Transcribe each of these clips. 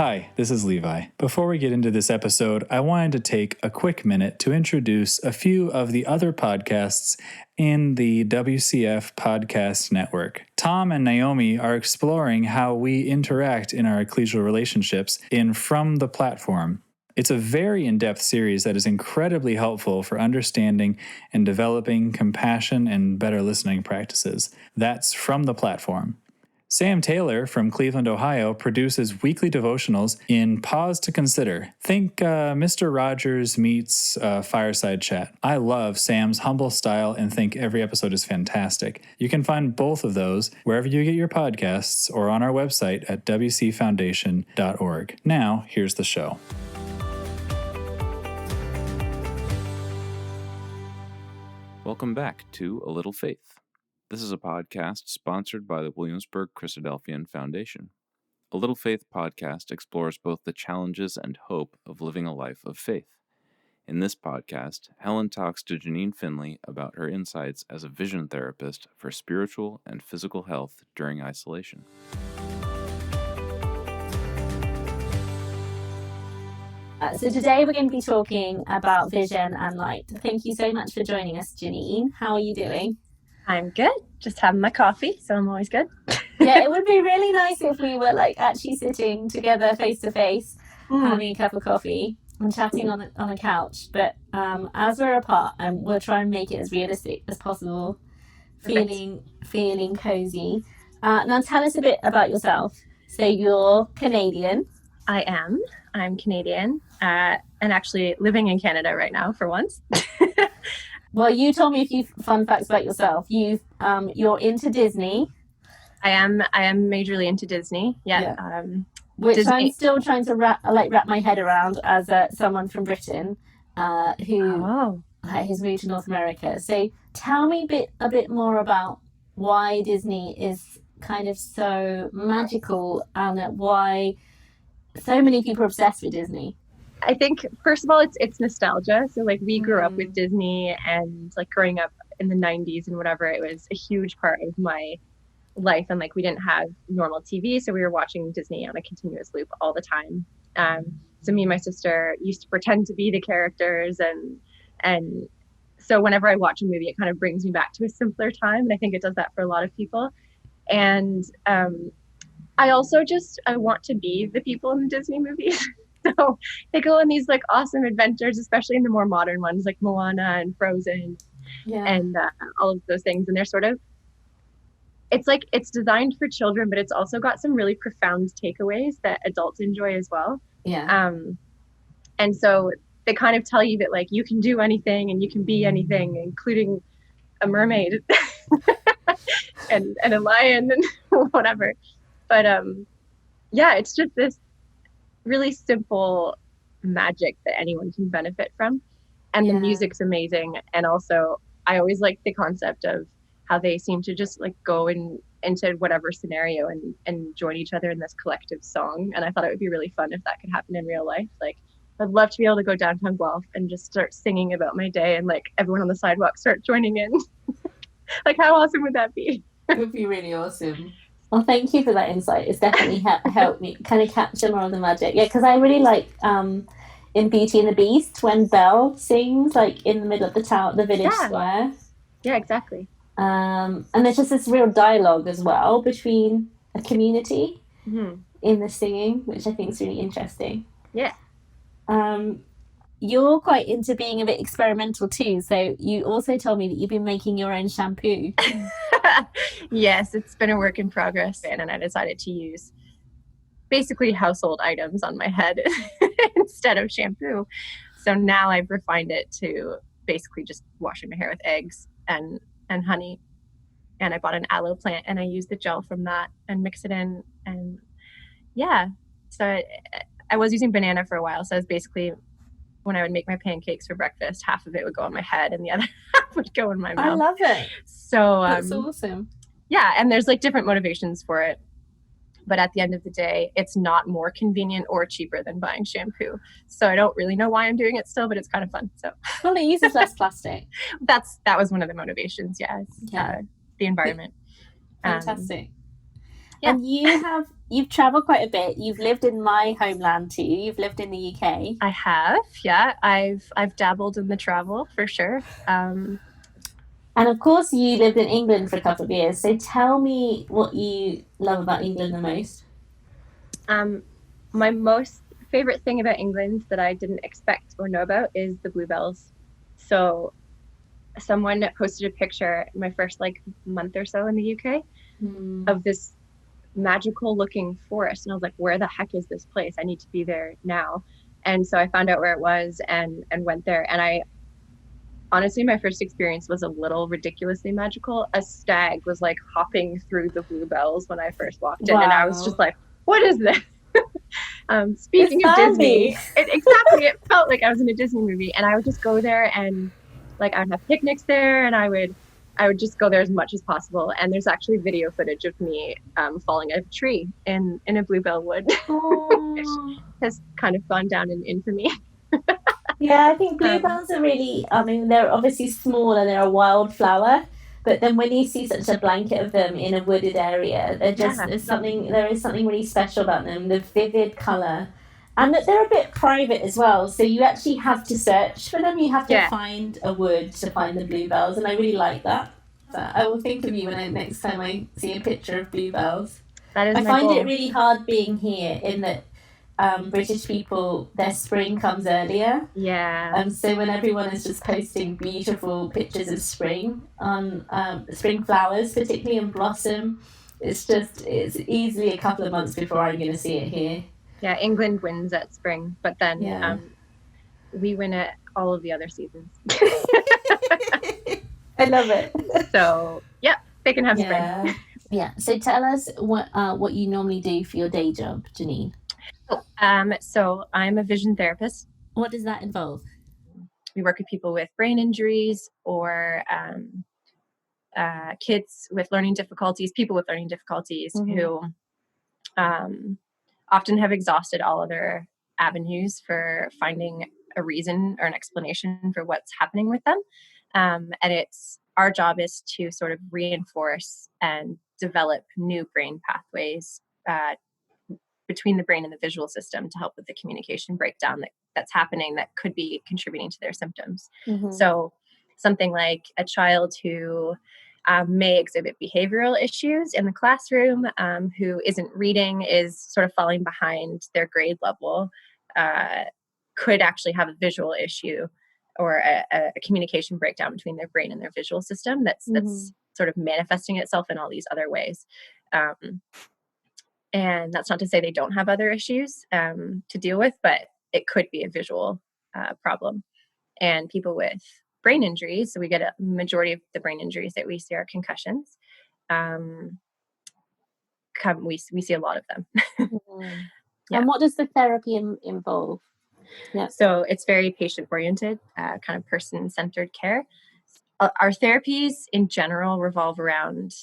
Hi, this is Levi. Before we get into this episode, I wanted to take a quick minute to introduce a few of the other podcasts in the WCF Podcast Network. Tom and Naomi are exploring how we interact in our ecclesial relationships in From the Platform. It's a very in-depth series that is incredibly helpful for understanding and developing compassion and better listening practices. That's From the Platform. Sam Taylor from Cleveland, Ohio, produces weekly devotionals in Pause to Consider. Think Mr. Rogers meets Fireside Chat. I love Sam's humble style and think every episode is fantastic. You can find both of those wherever you get your podcasts or on our website at wcfoundation.org. Now, here's the show. Welcome back to A Little Faith. This is a podcast sponsored by the Williamsburg Christadelphian Foundation. A Little Faith podcast explores both the challenges and hope of living a life of faith. In this podcast, Helen talks to Janine Finlay about her insights as a vision therapist for spiritual and physical health during isolation. So today we're going to be talking about vision and light. Thank you so much for joining us, Janine. How are you doing? I'm good. Just having my coffee, so I'm always good. Yeah, it would be really nice if we were actually sitting together face to face, having a cup of coffee and chatting on a couch. But as we're apart, we'll try and make it as realistic as possible, feeling cozy. Now tell us a bit about yourself. So you're Canadian. I am. I'm Canadian and actually living in Canada right now for once. Well, you told me a few fun facts about yourself. You're into Disney. I am majorly into Disney. Yeah. Which Disney. I'm still trying to wrap my head around as someone from Britain who has moved to North America. So tell me a bit more about why Disney is kind of so magical and why so many people are obsessed with Disney. I think, first of all, it's nostalgia. So we grew up with Disney, and growing up in the 90s and whatever, it was a huge part of my life. And we didn't have normal TV, so we were watching Disney on a continuous loop all the time. So me and my sister used to pretend to be the characters, and so whenever I watch a movie, it kind of brings me back to a simpler time. And I think it does that for a lot of people. And I also I want to be the people in the Disney movies. So they go on these awesome adventures, especially in the more modern ones like Moana and Frozen and all of those things. And they're it's designed for children, but it's also got some really profound takeaways that adults enjoy as well. Yeah. And so they kind of tell you that you can do anything and you can be anything, including a mermaid and a lion and whatever. But it's just this really simple magic that anyone can benefit from, and the music's amazing. And also I always like the concept of how they seem to just go into whatever scenario and join each other in this collective song. And I thought it would be really fun if that could happen in real life. I'd love to be able to go downtown Guelph and just start singing about my day, and everyone on the sidewalk start joining in. How awesome would that be? It would be really awesome. Well, thank you for that insight. It's definitely helped me kind of capture more of the magic. Yeah, because I really like in Beauty and the Beast when Belle sings in the middle of the village square. Yeah, exactly. And there's just this real dialogue as well between a community in the singing, which I think is really interesting. Yeah. You're quite into being a bit experimental too. So you also told me that you've been making your own shampoo. Yes, it's been a work in progress, and I decided to use basically household items on my head instead of shampoo. So now I've refined it to basically just washing my hair with eggs and honey. And I bought an aloe plant, and I use the gel from that and mix it in. And so I was using banana for a while. So I was basically, when I would make my pancakes for breakfast, half of it would go on my head and the other half would go in my mouth. I love it. So that's awesome. Yeah, and there's different motivations for it. But at the end of the day, it's not more convenient or cheaper than buying shampoo. So I don't really know why I'm doing it still, but it's kind of fun. So well, it uses less plastic. That was one of the motivations. The environment. Fantastic. And you you've traveled quite a bit. You've lived in my homeland too. You've lived in the UK. I have, yeah. I've dabbled in the travel for sure. And of course, you lived in England for a couple of years. So tell me what you love about England the most. My most favorite thing about England that I didn't expect or know about is the bluebells. So someone posted a picture my first like month or so in the UK of this magical looking forest, and I was like, where the heck is this place? I need to be there now. And so I found out where it was and went there, and I honestly, my first experience was a little ridiculously magical. A stag was like hopping through the bluebells when I first walked in, and I was just like, what is this? Speaking of Disney, it felt like I was in a Disney movie, and I would just go there and like I would have picnics there, and I would just go there as much as possible. And there's actually video footage of me falling out of a tree in a bluebell wood, which has kind of gone down in infamy. Yeah, I think bluebells are really, I mean, they're obviously small and they're a wildflower, but then when you see such a blanket of them in a wooded area, there is something really special about them, the vivid colour, and that they're a bit private as well. So you actually have to search for them. You have to find a wood to find the bluebells, and I really like that. But I will think of you next time I see a picture of bluebells. I find it really hard being here in that British people, their spring comes earlier. Yeah. So when everyone is just posting beautiful pictures of spring on spring flowers, particularly in blossom, it's easily a couple of months before I'm going to see it here. Yeah, England wins at spring, but then we win at all of the other seasons. I love it. So yeah, they can have spring. Yeah. So tell us what you normally do for your day job, Janine. So I'm a vision therapist. What does that involve? We work with people with brain injuries or kids with learning difficulties, people with learning difficulties who often have exhausted all other avenues for finding a reason or an explanation for what's happening with them. And our job is to sort of reinforce and develop new brain pathways between the brain and the visual system to help with the communication breakdown that's happening that could be contributing to their symptoms. So something like a child who may exhibit behavioral issues in the classroom, who isn't reading, is sort of falling behind their grade level, could actually have a visual issue or a communication breakdown between their brain and their visual system that's sort of manifesting itself in all these other ways. And that's not to say they don't have other issues to deal with, but it could be a visual problem. And people with brain injuries, so we get a majority of the brain injuries that we see are concussions. We see a lot of them. And what does the therapy involve? Yeah. So it's very patient-oriented, kind of person-centered care. Our therapies in general revolve around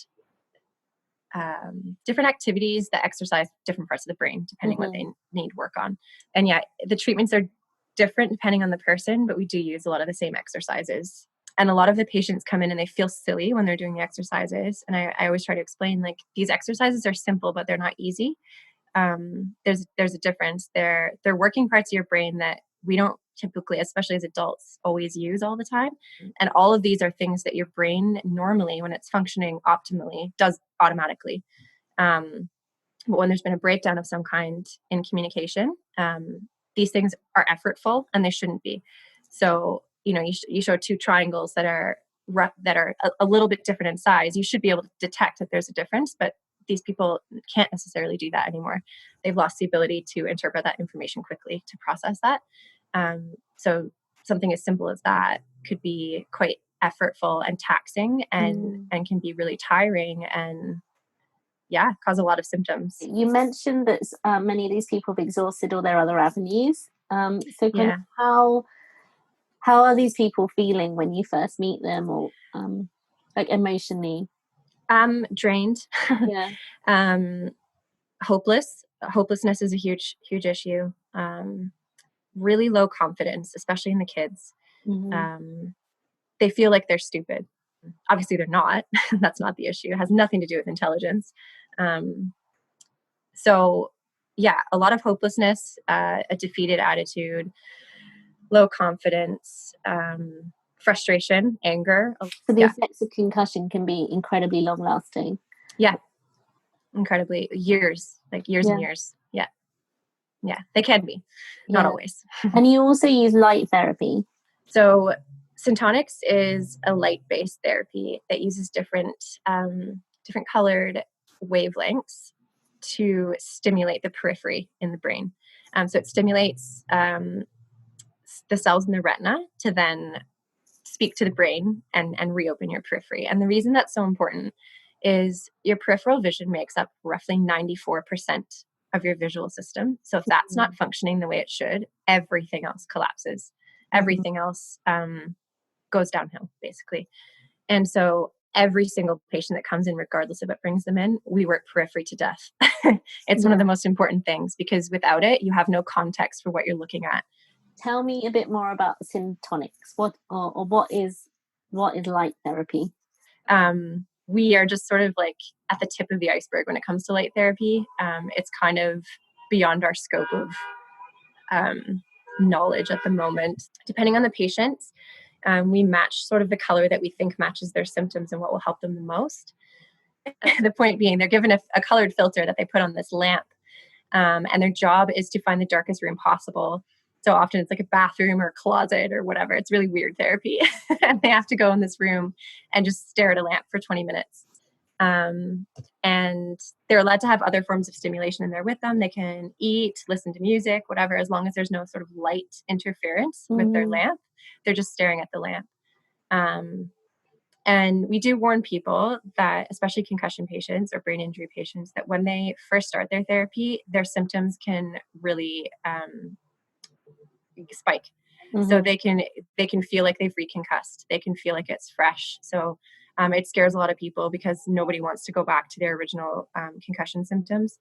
different activities that exercise different parts of the brain, depending what they need work on. And yeah, the treatments are different depending on the person, but we do use a lot of the same exercises. And a lot of the patients come in and they feel silly when they're doing the exercises. And I always try to explain, like, these exercises are simple, but they're not easy. There's a difference. They're working parts of your brain that we don't typically, especially as adults, always use all the time. And all of these are things that your brain normally, when it's functioning optimally, does automatically. But when there's been a breakdown of some kind in communication, these things are effortful and they shouldn't be. So, you show two triangles that are a little bit different in size. You should be able to detect that there's a difference, but these people can't necessarily do that anymore. They've lost the ability to interpret that information quickly, to process that. So something as simple as that could be quite effortful and taxing and can be really tiring and cause a lot of symptoms. You mentioned that many of these people have exhausted all their other avenues. How are these people feeling when you first meet them, or like emotionally? Drained. Hopeless. Hopelessness is a huge issue. Really low confidence, especially in the kids. They feel like they're stupid. Obviously they're not. That's not the issue. It has nothing to do with intelligence. So yeah, a lot of hopelessness, a defeated attitude, low confidence, frustration, anger. So the effects of concussion can be incredibly long lasting. Yeah. Incredibly. Years, and years. Yeah. Yeah. They can be. Not always. And you also use light therapy. So syntonics is a light-based therapy that uses different colored wavelengths to stimulate the periphery in the brain. So it stimulates the cells in the retina to then speak to the brain and reopen your periphery. And the reason that's so important is your peripheral vision makes up roughly 94% of your visual system. So if that's not functioning the way it should, everything else collapses. Everything else goes downhill, basically. And so every single patient that comes in, regardless of what brings them in, we work periphery to death. It's one of the most important things, because without it, you have no context for what you're looking at. Tell me a bit more about syntonics. What is light therapy? We are just sort of like at the tip of the iceberg when it comes to light therapy. It's kind of beyond our scope of knowledge at the moment. Depending on the patient, we match sort of the color that we think matches their symptoms and what will help them the most. The point being, they're given a colored filter that they put on this lamp, and their job is to find the darkest room possible. So often it's like a bathroom or a closet or whatever. It's really weird therapy. And they have to go in this room and just stare at a lamp for 20 minutes. And they're allowed to have other forms of stimulation in there with them. They can eat, listen to music, whatever, as long as there's no sort of light interference with their lamp. They're just staring at the lamp. And we do warn people that, especially concussion patients or brain injury patients, that when they first start their therapy, their symptoms can really spike. So they can feel like they've reconcussed. They can feel like it's fresh. So it scares a lot of people because nobody wants to go back to their original concussion symptoms.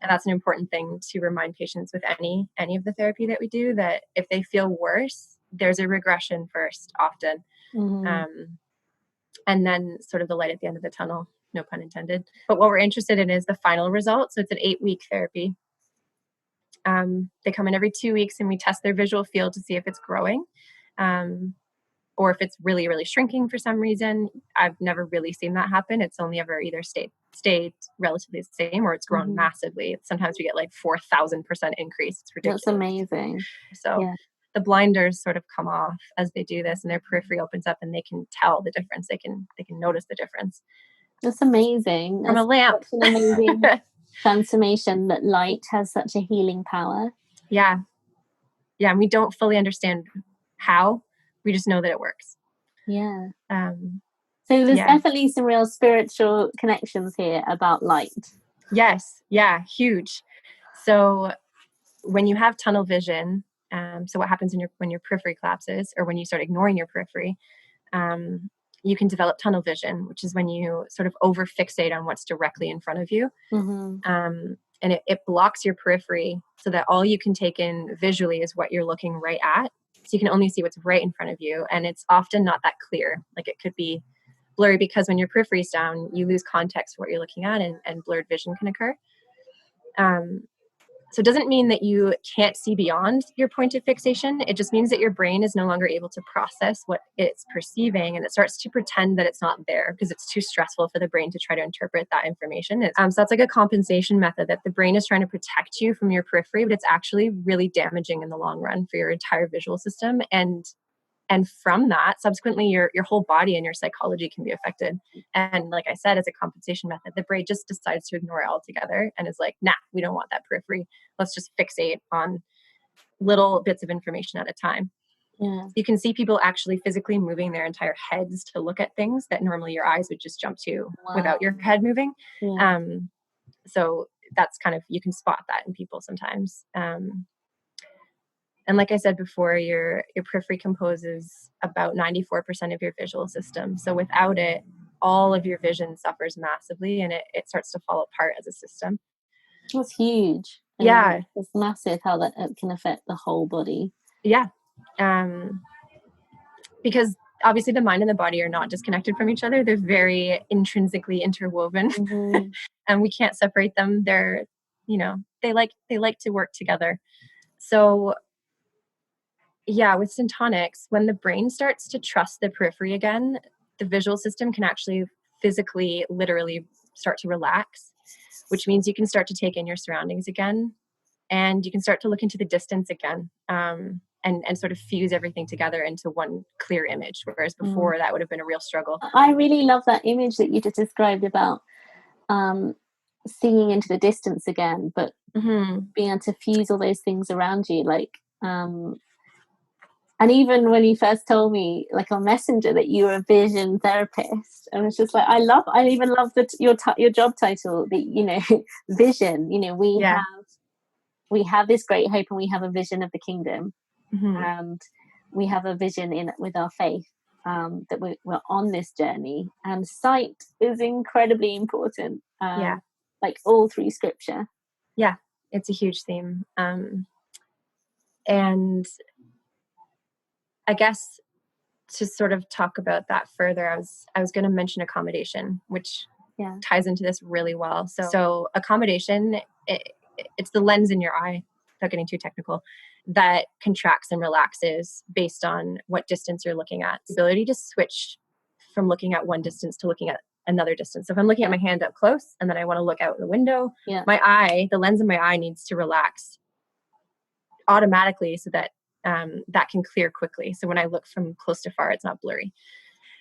And that's an important thing to remind patients with any of the therapy that we do, that if they feel worse, there's a regression first, often. And then sort of the light at the end of the tunnel, no pun intended. But what we're interested in is the final result. So it's an 8-week therapy. They come in every 2 weeks and we test their visual field to see if it's growing, or if it's really, really shrinking for some reason. I've never really seen that happen. It's only ever either stayed relatively the same, or it's grown massively. Sometimes we get like 4,000% increase. It's ridiculous. That's amazing. So the blinders sort of come off as they do this, and their periphery opens up, and they can tell the difference. They can notice the difference. That's amazing. From a lamp. That's an amazing transformation, that light has such a healing power. Yeah, and we don't fully understand how. We just know that it works. Yeah. So there's definitely some real spiritual connections here about light. Yes. Yeah. Huge. So when you have tunnel vision, so what happens when your periphery collapses, or when you start ignoring your periphery, you can develop tunnel vision, which is when you sort of over fixate on what's directly in front of you. And it blocks your periphery so that all you can take in visually is what you're looking right at. So you can only see what's right in front of you. And it's often not that clear. Like, it could be blurry, because when your periphery is down, you lose context for what you're looking at, and blurred vision can occur. So it doesn't mean that you can't see beyond your point of fixation. It just means that your brain is no longer able to process what it's perceiving, and it starts to pretend that it's not there because it's too stressful for the brain to try to interpret that information. So that's like a compensation method, that the brain is trying to protect you from your periphery, but it's actually really damaging in the long run for your entire visual system. And from that, subsequently, your whole body and your psychology can be affected. And like I said, as a compensation method, the brain just decides to ignore it altogether and is like, nah, we don't want that periphery. Let's just fixate on little bits of information at a time. Yeah. You can see people actually physically moving their entire heads to look at things that normally your eyes would just jump to without your head moving. Yeah. So that's kind of, you can spot that in people sometimes. And like I said before, your periphery composes about 94% of your visual system. So without it, all of your vision suffers massively, and it starts to fall apart as a system. That's huge. Yeah. It's massive how that can affect the whole body. Yeah. Because obviously the mind and the body are not disconnected from each other. They're very intrinsically interwoven. And we can't separate them. They're they like to work together. So yeah, with syntonics, when the brain starts to trust the periphery again, the visual system can actually physically, literally start to relax, which means you can start to take in your surroundings again, and you can start to look into the distance again, and sort of fuse everything together into one clear image, whereas before that would have been a real struggle. I really love that image that you just described about seeing into the distance again, but being able to fuse all those things around you, like and even when you first told me, like on Messenger, that you were a vision therapist, and it's just like I even love your job title, the vision. We have this great hope, and we have a vision of the kingdom, and we have a vision with our faith, that we're on this journey, and sight is incredibly important. Like all through Scripture. Yeah, it's a huge theme, and I guess to sort of talk about that further, I was going to mention accommodation, which ties into this really well. So accommodation, it's the lens in your eye, without getting too technical, that contracts and relaxes based on what distance you're looking at. The ability to switch from looking at one distance to looking at another distance. So if I'm looking at my hand up close and then I want to look out the window, the lens in my eye needs to relax automatically so that that can clear quickly. So when I look from close to far, it's not blurry.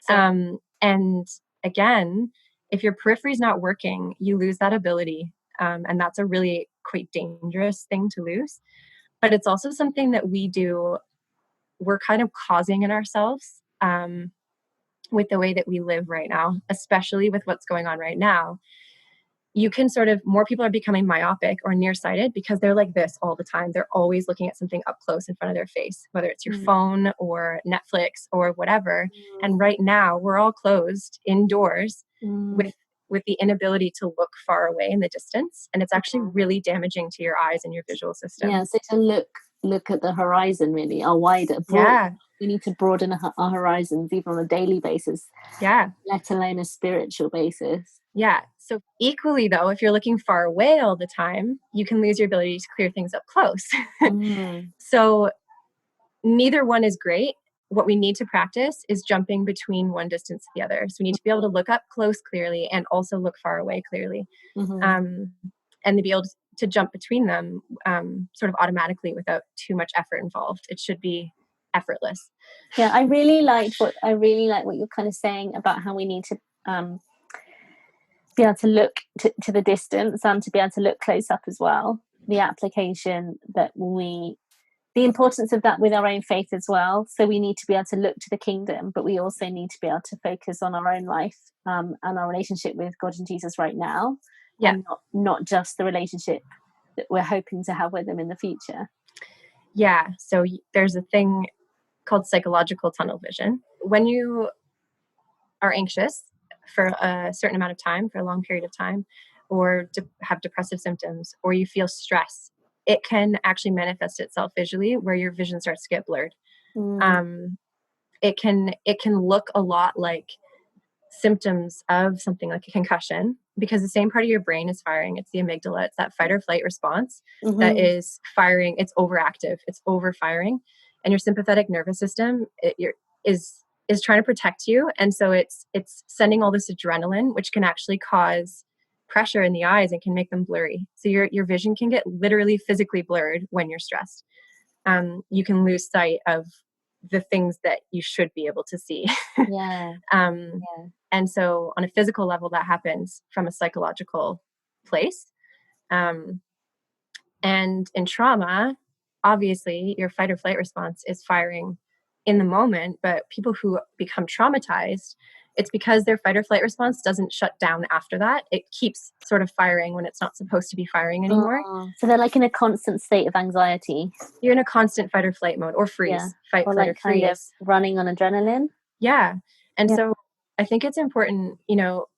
And again, if your periphery is not working, you lose that ability. And that's a really quite dangerous thing to lose. But it's also something that we're kind of causing in ourselves with the way that we live right now, especially with what's going on right now. You can more people are becoming myopic or nearsighted because they're like this all the time. They're always looking at something up close in front of their face, whether it's your phone or Netflix or whatever. And right now we're all closed indoors with the inability to look far away in the distance. And it's actually really damaging to your eyes and your visual system. Yeah, so to look at the horizon, really, or wider. We need to broaden our horizons even on a daily basis. Yeah. Let alone a spiritual basis. Yeah. So equally, though, if you're looking far away all the time, you can lose your ability to clear things up close. So neither one is great. What we need to practice is jumping between one distance to the other. So we need to be able to look up close clearly and also look far away clearly. And to be able to jump between them sort of automatically without too much effort involved. It should be effortless. Yeah, I really like what you're kind of saying about how we need to be able to look to the distance and to be able to look close up as well. The application the importance of that with our own faith as well. So we need to be able to look to the kingdom, but we also need to be able to focus on our own life and our relationship with God and Jesus right now. Yeah. And not just the relationship that we're hoping to have with them in the future. Yeah. So there's a thing called psychological tunnel vision. When you are anxious for a certain amount of time, for a long period of time, or have depressive symptoms, or you feel stress, it can actually manifest itself visually where your vision starts to get blurred. It can look a lot like symptoms of something like a concussion, because the same part of your brain is firing. It's the amygdala. It's that fight or flight response that is firing. It's overactive. It's overfiring, and your sympathetic nervous system is trying to protect you, and so it's sending all this adrenaline, which can actually cause pressure in the eyes and can make them blurry. So your vision can get literally physically blurred when you're stressed. You can lose sight of the things that you should be able to see. And so on a physical level, that happens from a psychological place. And in trauma, obviously your fight or flight response is firing in the moment, but people who become traumatized, it's because their fight or flight response doesn't shut down after that. It keeps sort of firing when it's not supposed to be firing anymore. So they're like in a constant state of anxiety. You're in a constant fight or flight mode, or freeze, fight, flight, or freeze. Kind of running on adrenaline. Yeah. And so I think it's important,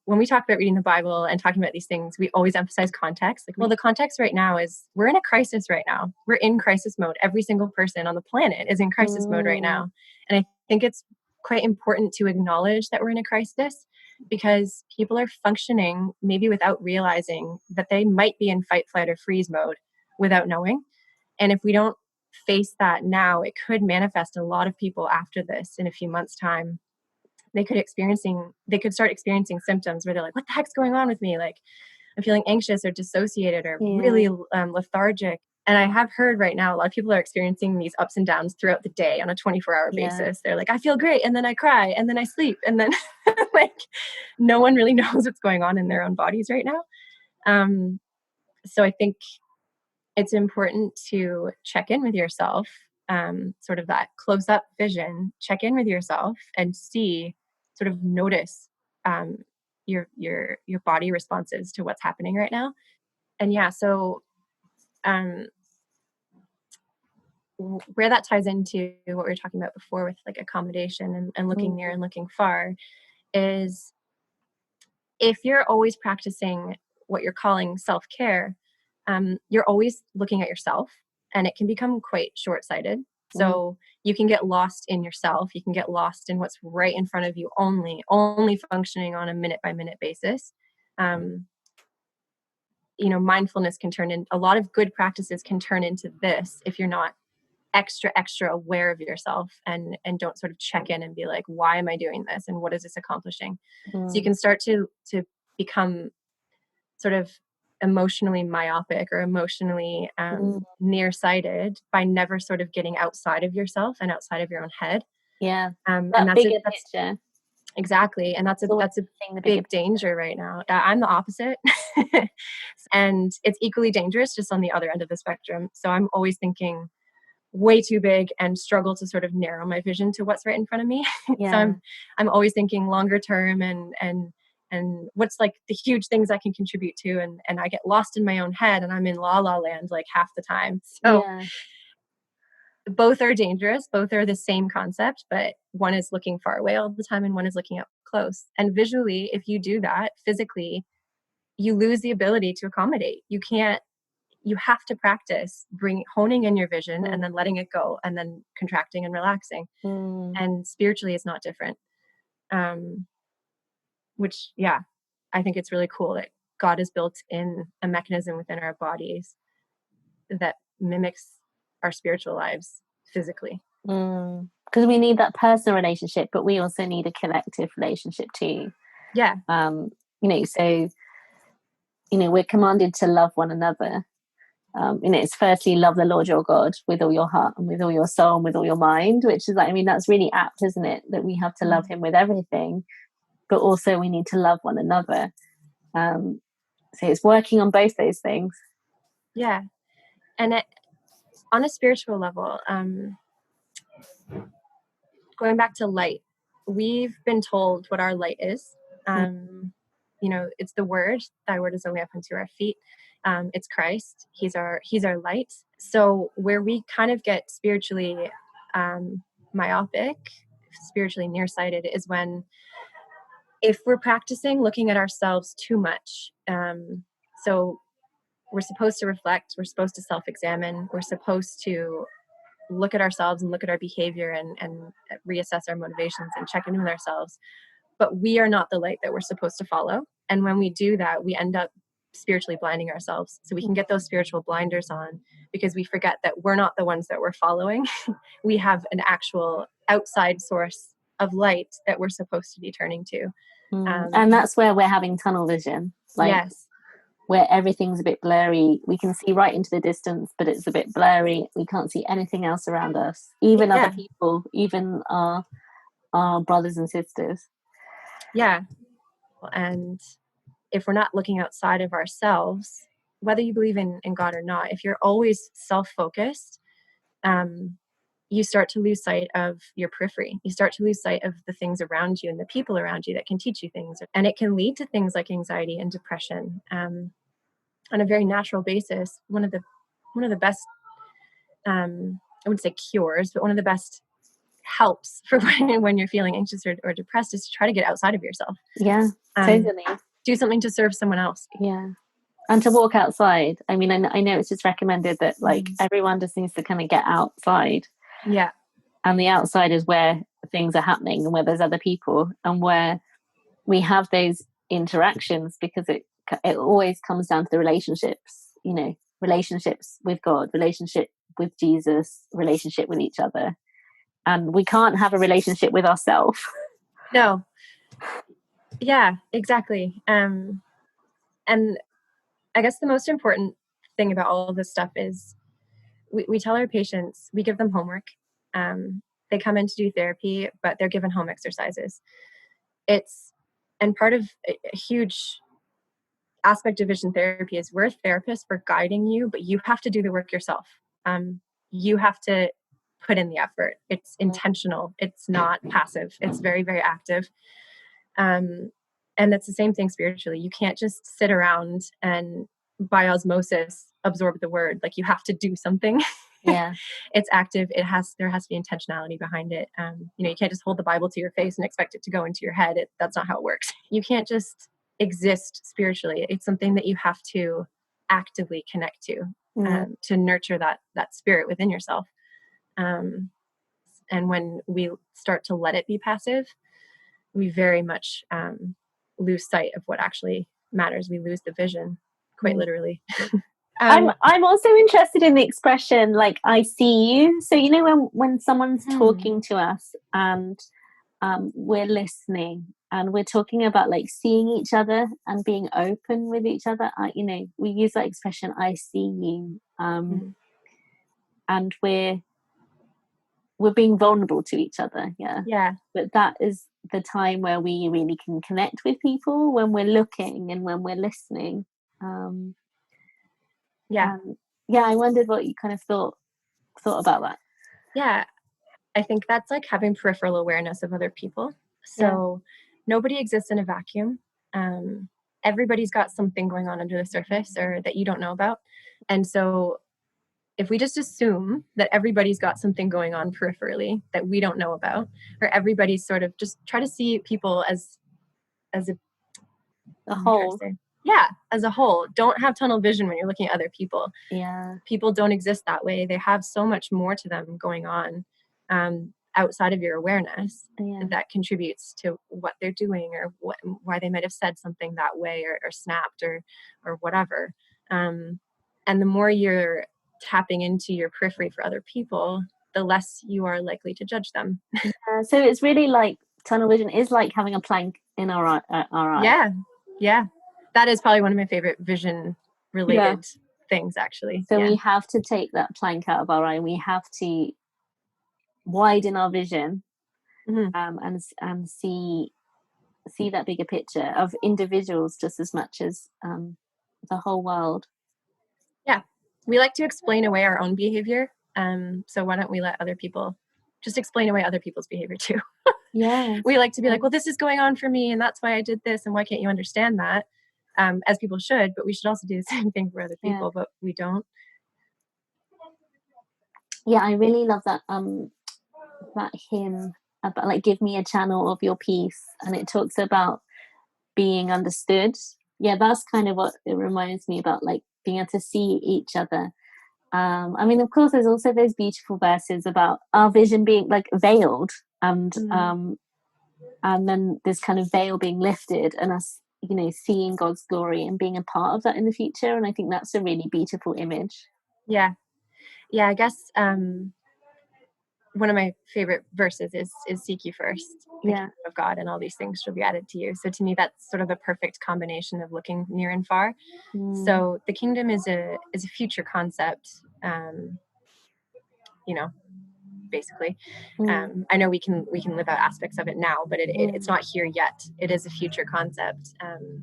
when we talk about reading the Bible and talking about these things, we always emphasize context. Like, well, the context right now is we're in a crisis right now. We're in crisis mode. Every single person on the planet is in crisis mode right now. And I think it's quite important to acknowledge that we're in a crisis because people are functioning maybe without realizing that they might be in fight, flight, or freeze mode without knowing. And if we don't face that now, it could manifest a lot of people after this in a few months' time. They could start experiencing symptoms where they're like, what the heck's going on with me? Like, I'm feeling anxious or dissociated or really lethargic. And I have heard right now, a lot of people are experiencing these ups and downs throughout the day on a 24-hour basis. They're like, I feel great. And then I cry and then I sleep. And then like, no one really knows what's going on in their own bodies right now. So I think it's important to check in with yourself, sort of that close up vision, check in with yourself and sort of notice your body responses to what's happening right now. And so where that ties into what we were talking about before with like accommodation and looking near and looking far is, if you're always practicing what you're calling self-care, you're always looking at yourself, and it can become quite short-sighted. So you can get lost in yourself. You can get lost in what's right in front of you, only functioning on a minute-by-minute basis. Mindfulness can turn in, a lot of good practices can turn into this if you're not extra aware of yourself and don't sort of check in and be like, why am I doing this? And what is this accomplishing? So you can start to become sort of emotionally myopic or emotionally nearsighted by never sort of getting outside of yourself and outside of your own head. And that's bigger picture. Exactly. And that's a big danger right now. I'm the opposite. And it's equally dangerous, just on the other end of the spectrum. So I'm always thinking way too big and struggle to sort of narrow my vision to what's right in front of me. So I'm always thinking longer term and what's like the huge things I can contribute to, and I get lost in my own head and I'm in la la land like half the time. So both are dangerous, both are the same concept, but one is looking far away all the time and one is looking up close. And visually, if you do that, physically, you lose the ability to accommodate. You have to practice honing in your vision and then letting it go and then contracting and relaxing. And spiritually it's not different. Which, I think it's really cool that God has built in a mechanism within our bodies that mimics our spiritual lives physically. Because we need that personal relationship, but we also need a collective relationship too. So we're commanded to love one another. It's firstly love the Lord your God with all your heart and with all your soul and with all your mind, which is that's really apt, isn't it? That we have to love him with everything, but also we need to love one another. So it's working on both those things. Yeah. And on a spiritual level, going back to light, we've been told what our light is. It's the word. Thy word is a lamp unto our feet. It's Christ. He's our light. So where we kind of get spiritually myopic, spiritually nearsighted, is when, if we're practicing looking at ourselves too much. So we're supposed to reflect. We're supposed to self-examine. We're supposed to look at ourselves and look at our behavior and reassess our motivations and check in with ourselves. But we are not the light that we're supposed to follow. And when we do that, we end up spiritually blinding ourselves. So we can get those spiritual blinders on because we forget that we're not the ones that we're following. We have an actual outside source of light that we're supposed to be turning to. And that's where we're having tunnel vision. Yes. Where everything's a bit blurry. We can see right into the distance, but it's a bit blurry. We can't see anything else around us, even other people, even our brothers and sisters. Yeah. And if we're not looking outside of ourselves, whether you believe in God or not, if you're always self-focused, you start to lose sight of your periphery. You start to lose sight of the things around you and the people around you that can teach you things. And it can lead to things like anxiety and depression on a very natural basis. One of the best, I wouldn't say cures, but one of the best helps for when you're feeling anxious or depressed is to try to get outside of yourself. Yeah, totally. Do something to serve someone else. Yeah. And to walk outside. I mean, I know it's just recommended that everyone just needs to kind of get outside. Yeah. And the outside is where things are happening and where there's other people and where we have those interactions because it always comes down to the relationships, you know, relationships with God, relationship with Jesus, relationship with each other. And we can't have a relationship with ourselves. No. Yeah, exactly. And I guess the most important thing about all of this stuff is we tell our patients, we give them homework. They come in to do therapy, but they're given home exercises. And part of a huge aspect of vision therapy is we're therapists for guiding you, but you have to do the work yourself. You have to put in the effort. It's intentional. It's not passive. It's very, very active. And that's the same thing spiritually. You can't just sit around and by osmosis absorb the word. Like, you have to do something. Yeah. It's active. There has to be intentionality behind it. You know, you can't just hold the Bible to your face and expect it to go into your head. That's not how it works. You can't just exist spiritually. It's something that you have to actively connect to nurture that spirit within yourself. And when we start to let it be passive, we very much lose sight of what actually matters. We lose the vision, quite literally. I'm also interested in the expression, like, I see you. So, you know, when someone's talking to us and we're listening and we're talking about like seeing each other and being open with each other, you know, we use that expression, I see you. And we're being vulnerable to each other. Yeah. But that is the time where we really can connect with people, when we're looking and when we're listening. I wondered what you kind of thought about that. Yeah, I think that's like having peripheral awareness of other people. So nobody exists in a vacuum. Everybody's got something going on under the surface or that you don't know about. And so if we just assume that everybody's got something going on peripherally that we don't know about, or everybody's sort of just try to see people as a whole. Yeah, as a whole. Don't have tunnel vision when you're looking at other people. Yeah. People don't exist that way. They have so much more to them going on outside of your awareness that contributes to what they're doing or why they might have said something that way or snapped or whatever. And the more you're tapping into your periphery for other people, the less you are likely to judge them. So it's really like tunnel vision is like having a plank in our eye. Yeah. That is probably one of my favorite vision related things, actually. So we have to take that plank out of our eye. We have to widen our vision and see that bigger picture of individuals just as much as the whole world. Yeah. We like to explain away our own behavior. So why don't we let other people just explain away other people's behavior too? Yeah. We like to be like, well, this is going on for me and that's why I did this. And why can't you understand that? As people should, but we should also do the same thing for other people, but we don't. Yeah, I really love that hymn about like, give me a channel of your peace, and it talks about being understood. Yeah, that's kind of what it reminds me about, like being able to see each other. I mean, of course, there's also those beautiful verses about our vision being like veiled, and then this kind of veil being lifted, and us, you know, seeing God's glory and being a part of that in the future. And I think that's a really beautiful image. Yeah, I guess one of my favorite verses is seek you first the kingdom of God, and all these things shall be added to you. So to me, that's sort of the perfect combination of looking near and far. So the kingdom is a future concept, you know, basically. I know we can live out aspects of it now, but it's not here yet. It is a future concept.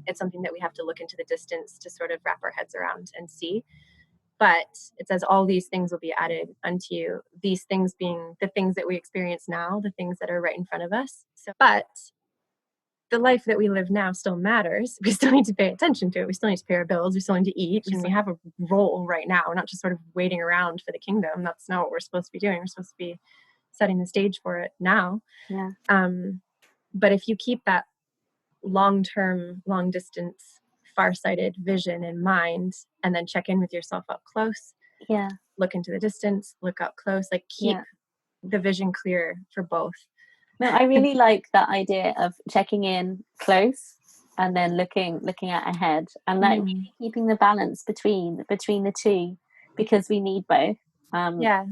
It's something that we have to look into the distance to sort of wrap our heads around and see. But it says all these things will be added unto you, these things being the things that we experience now, the things that are right in front of us. So, but the life that we live now still matters. We still need to pay attention to it. We still need to pay our bills. We still need to eat. And we have a role right now. We're not just sort of waiting around for the kingdom. That's not what we're supposed to be doing. We're supposed to be setting the stage for it now. Yeah. But if you keep that long-term, long-distance, far-sighted vision in mind, and then check in with yourself up close, look into the distance, look up close, like keep the vision clear for both, No, I really like that idea of checking in close and then looking at ahead, and like really keeping the balance between the two, because we need both. Yeah.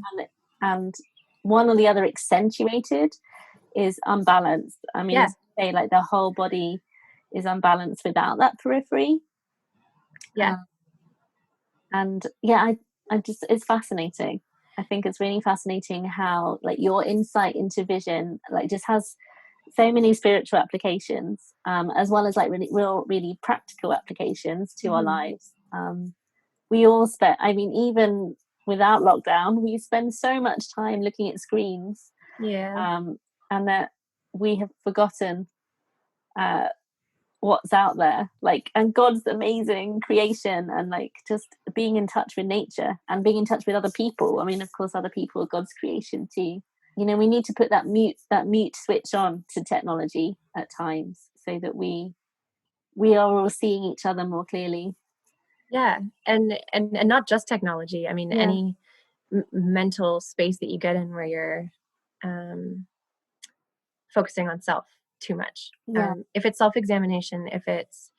And one or the other accentuated is unbalanced. I mean, Yeah. say like the whole body is unbalanced without that periphery. Yeah. And yeah, I just, it's fascinating. I think it's really fascinating how like your insight into vision like just has so many spiritual applications, as well as like really practical applications to our lives. We all spend, I mean, even without lockdown, we spend so much time looking at screens, and that we have forgotten what's out there, like, and God's amazing creation, and like just being in touch with nature and being in touch with other people. I mean, of course, other people are God's creation too. You know, we need to put that mute switch on to technology at times, so that we are all seeing each other more clearly. Yeah, and not just technology. I mean, any mental space that you get in where you're focusing on self too much. If it's self-examination, if it's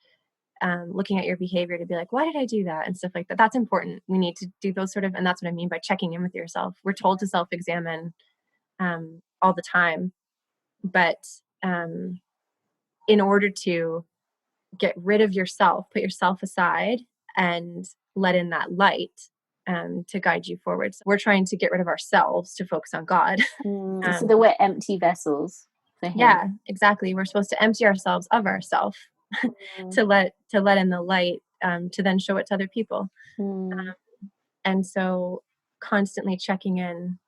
looking at your behavior to be like, why did I do that? And stuff like that. That's important. We need to do those sort of, and that's what I mean by checking in with yourself. We're told to self-examine all the time, but in order to get rid of yourself, put yourself aside and let in that light to guide you forward. So we're trying to get rid of ourselves to focus on God. So that we're empty vessels for Him. Yeah, exactly. We're supposed to empty ourselves of ourself to let in the light, to then show it to other people. And so constantly checking in,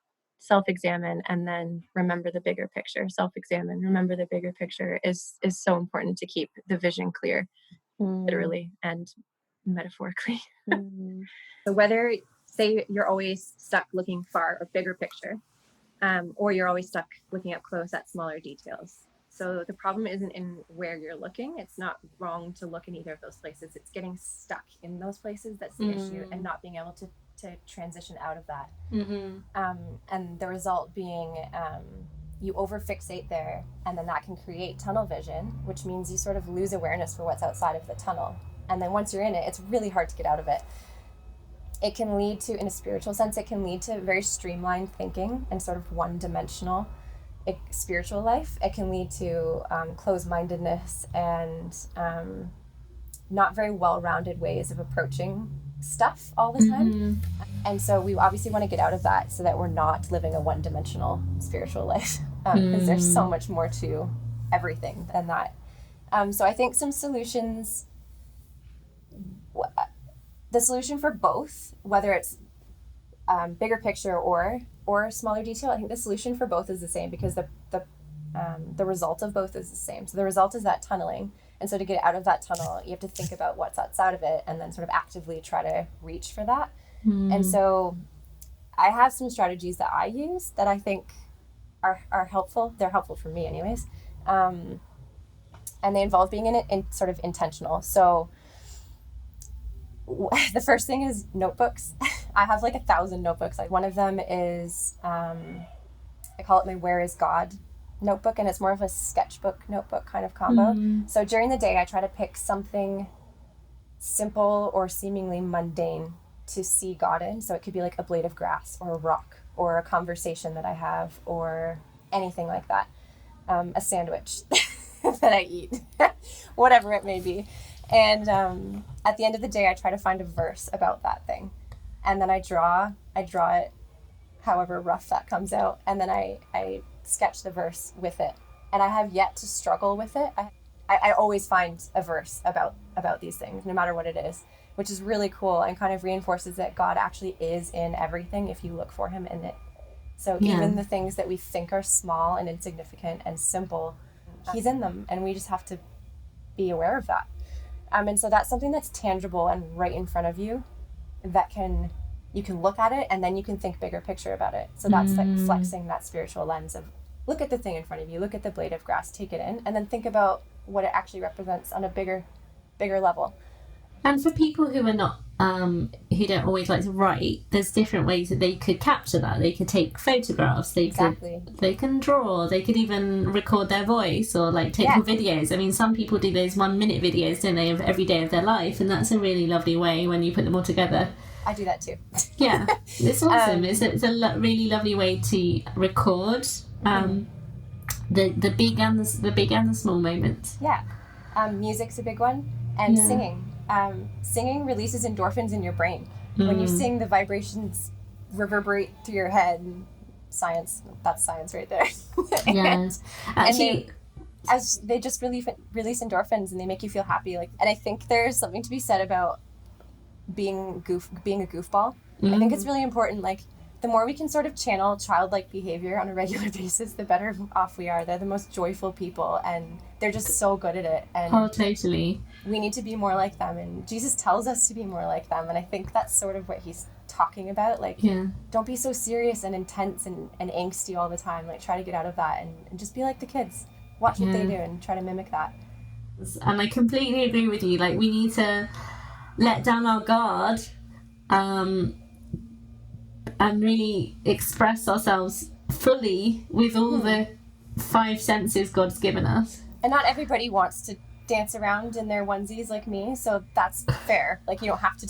self-examine, and then remember the bigger picture. Self-examine, remember the bigger picture is so important to keep the vision clear, literally and metaphorically. So whether, say, you're always stuck looking far or bigger picture, or you're always stuck looking up close at smaller details. So the problem isn't in where you're looking. It's not wrong to look in either of those places. It's getting stuck in those places that's the issue, and not being able to transition out of that. And the result being you overfixate there, and then that can create tunnel vision, which means you sort of lose awareness for what's outside of the tunnel. And then once you're in it, it's really hard to get out of it. It can lead to, in a spiritual sense, it can lead to very streamlined thinking and sort of one-dimensional spiritual life. It can lead to closed-mindedness and not very well-rounded ways of approaching stuff all the time. And so we obviously want to get out of that so that we're not living a one-dimensional spiritual life, because there's so much more to everything than that. So I think some solutions, the solution for both, whether it's bigger picture or smaller detail, I think the solution for both is the same, because the result of both is the same. So the result is that tunneling. And so to get out of that tunnel, you have to think about what's outside of it and then sort of actively try to reach for that. And so I have some strategies that I use that I think are helpful. They're helpful for me anyways. And they involve being in sort of intentional. So the first thing is notebooks. I have like 1,000 notebooks. Like one of them is, I call it my Where is God notebook, and it's more of a sketchbook notebook kind of combo. So during the day, I try to pick something simple or seemingly mundane to see God in. So it could be like a blade of grass or a rock or a conversation that I have or anything like that. A sandwich that I eat, whatever it may be. And at the end of the day, I try to find a verse about that thing. And then I draw it however rough that comes out. And then I sketch the verse with it. And I have yet to struggle with it. I always find a verse about these things, no matter what it is, which is really cool and kind of reinforces that God actually is in everything if you look for him in it. So even the things that we think are small and insignificant and simple, he's in them, and we just have to be aware of that. And so that's something that's tangible and right in front of you, that you can look at it and then you can think bigger picture about it. So that's like flexing that spiritual lens of look at the thing in front of you, look at the blade of grass, take it in, and then think about what it actually represents on a bigger level. And for people who are not, who don't always like to write, there's different ways that they could capture that. They could take photographs. They can draw. They could even record their voice or like take videos. I mean, some people do those 1 minute videos, don't they, of every day of their life, and that's a really lovely way when you put them all together. I do that too. Yeah, it's awesome. It's a really lovely way to record the big and the small moments. Yeah, music's a big one, and singing. Singing releases endorphins in your brain. When you sing, the vibrations reverberate through your head. That's science right there. Yes, actually. They just release endorphins, and they make you feel happy. And I think there's something to be said about being a goofball. I think it's really important. The more we can sort of channel childlike behavior on a regular basis, the better off we are. They're the most joyful people, and they're just so good at it. And totally. We need to be more like them, and Jesus tells us to be more like them, and I think that's sort of what he's talking about. Don't be so serious and intense and angsty all the time. Try to get out of that and just be like the kids. Watch what they do and try to mimic that. And I completely agree with you. We need to let down our guard and really express ourselves fully with all the 5 senses God's given us. And not everybody wants to dance around in their onesies like me, so that's fair. You don't have to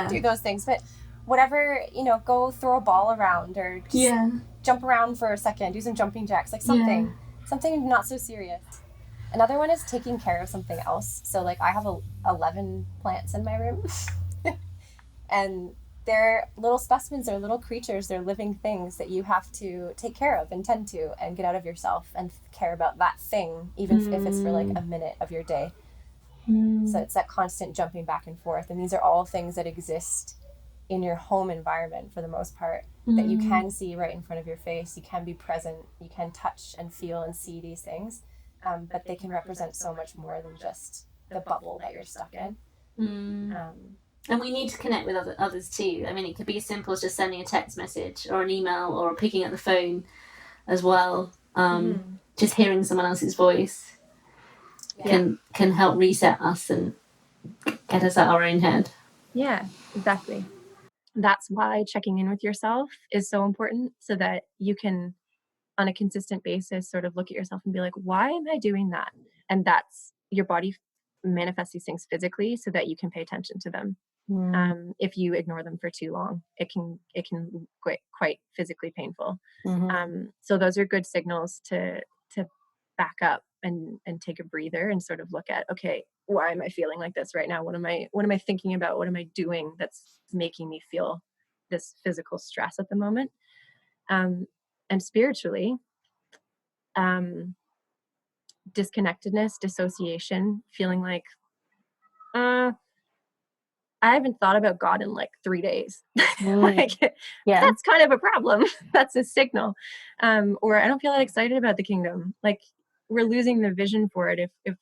do those things, but whatever, go throw a ball around or just jump around for a second, do some jumping jacks, something not so serious. Another one is taking care of something else. So I have 11 plants in my room and they're little specimens, they're little creatures, they're living things that you have to take care of and tend to and get out of yourself and care about that thing, even if it's for a minute of your day. So it's that constant jumping back and forth. And these are all things that exist in your home environment for the most part, that you can see right in front of your face. You can be present, you can touch and feel and see these things, but they can represent so much more than just the bubble that you're stuck in. And we need to connect with others too. I mean, it could be as simple as just sending a text message or an email or picking up the phone as well. Just hearing someone else's voice can help reset us and get us out of our own head. Yeah, exactly. That's why checking in with yourself is so important, so that you can, on a consistent basis, sort of look at yourself and be like, why am I doing that? And that's your body manifests these things physically so that you can pay attention to them. If you ignore them for too long, it can quite physically painful. So those are good signals to back up and take a breather and sort of look at, okay, why am I feeling like this right now? What am I thinking about? What am I doing that's making me feel this physical stress at the moment? And spiritually, disconnectedness, dissociation, feeling like, I haven't thought about God in 3 days. That's kind of a problem. That's a signal. Or I don't feel that excited about the kingdom. We're losing the vision for it. If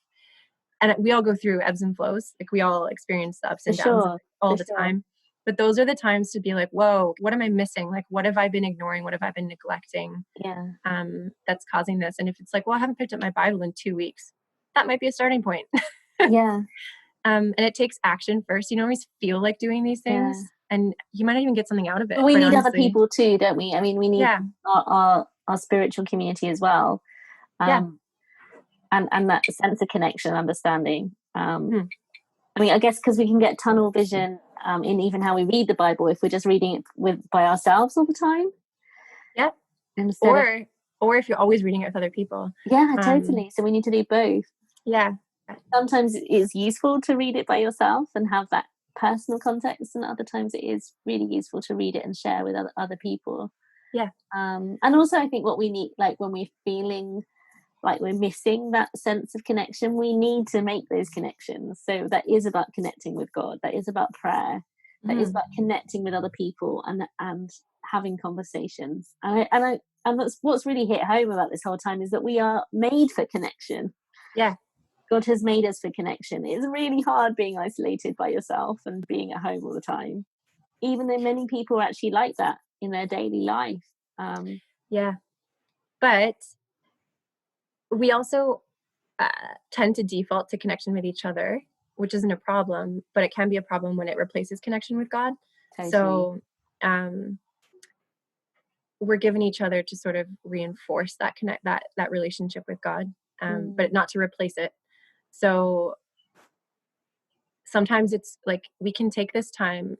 and we all go through ebbs and flows. We all experience the ups and downs all the time. But those are the times to be like, whoa, what am I missing? What have I been ignoring? What have I been neglecting? That's causing this. And if it's well, I haven't picked up my Bible in 2 weeks, that might be a starting point. And it takes action first. You don't always feel like doing these things, and you might not even get something out of it. But we need other people too, don't we? I mean, we need our spiritual community as well. And that sense of connection and understanding. I mean, I guess because we can get tunnel vision in even how we read the Bible if we're just reading it by ourselves all the time. Or if you're always reading it with other people. Totally. So we need to do both. Sometimes it's useful to read it by yourself and have that personal context, and other times it is really useful to read it and share with other people. And also I think what we need, when we're feeling like we're missing that sense of connection, we need to make those connections. So that is about connecting with God, that is about prayer, that is about connecting with other people and having conversations. And that's what's really hit home about this whole time, is that we are made for connection. God has made us for connection. It's really hard being isolated by yourself and being at home all the time, even though many people are actually like that in their daily life. But we also tend to default to connection with each other which isn't a problem, but it can be a problem when it replaces connection with God. Totally. So we're given each other to sort of reinforce that that relationship with God, but not to replace it. So sometimes it's like we can take this time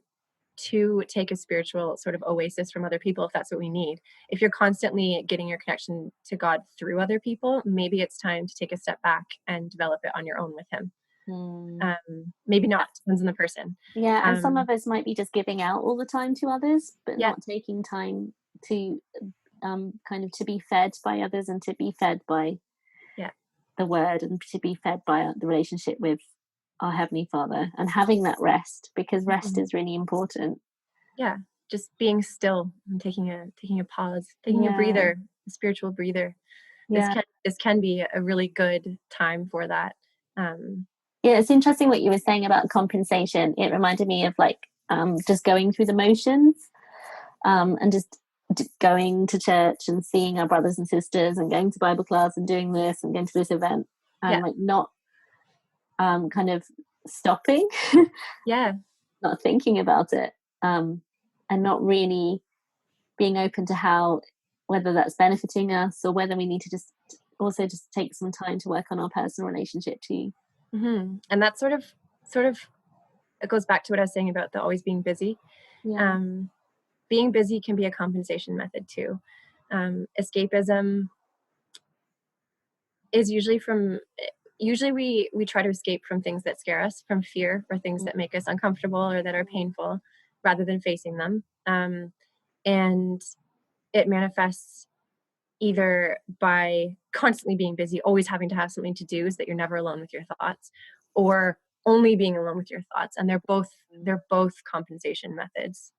to take a spiritual sort of oasis from other people if that's what we need. If you're constantly getting your connection to God through other people, maybe it's time to take a step back and develop it on your own with him. Maybe not, depends on the person. Yeah, and some of us might be just giving out all the time to others, but not taking time to kind of to be fed by others and to be fed by the word and to be fed by the relationship with our Heavenly Father and having that rest, because rest is really important. Yeah, just being still and taking a pause, taking a breather, a spiritual breather. This can be a really good time for that. Yeah, it's interesting what you were saying about compensation. It reminded me of like just going through the motions and just going to church and seeing our brothers and sisters and going to Bible class and doing this and going to this event and like not kind of stopping, not thinking about it, and not really being open to whether that's benefiting us or whether we need to just take some time to work on our personal relationship too. And that sort of it goes back to what I was saying about the always being busy. Being busy can be a compensation method too. Escapism is usually we try to escape from things that scare us, from fear, or things that make us uncomfortable or that are painful, rather than facing them. And it manifests either by constantly being busy, always having to have something to do so that you're never alone with your thoughts, or only being alone with your thoughts. And they're both compensation methods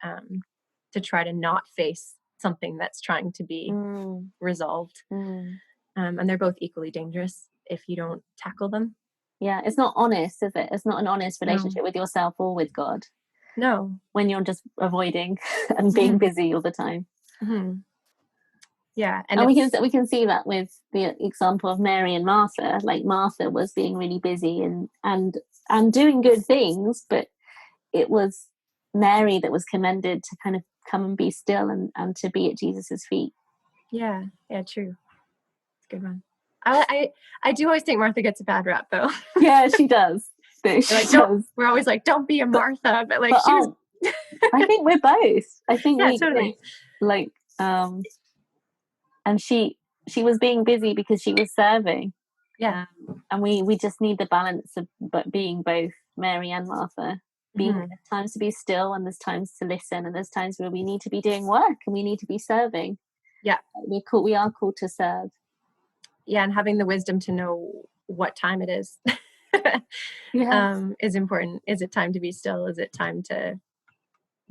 to try to not face something that's trying to be resolved. And they're both equally dangerous if you don't tackle them. Yeah, it's not honest, is it? It's not an honest relationship with yourself or with God. No. When you're just avoiding and being busy all the time. Yeah, and we can see that with the example of Mary and Martha. Like Martha was being really busy and doing good things, but it was Mary that was commended to kind of come and be still and to be at Jesus's feet. Yeah, true. It's a good one. I do always think Martha gets a bad rap, though. Yeah, she does. We're always like, don't be a Martha, but like she was. I think we're both. I think we totally. Like and she was being busy because she was serving. Yeah. And we just need the balance of being both Mary and Martha. There's times to be still and there's times to listen, and there's times where we need to be doing work and we need to be serving. Yeah. We are called to serve. Yeah, and having the wisdom to know what time it is is important. Is it time to be still? Is it time to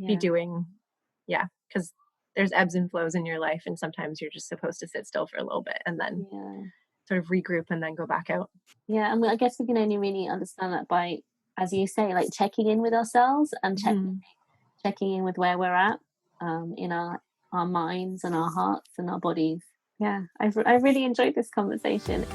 be doing? Yeah, because there's ebbs and flows in your life, and sometimes you're just supposed to sit still for a little bit and then sort of regroup and then go back out. Yeah, and I guess we can only really understand that by, as you say, like checking in with ourselves and checking in with where we're at in our minds and our hearts and our bodies. Yeah, I really enjoyed this conversation.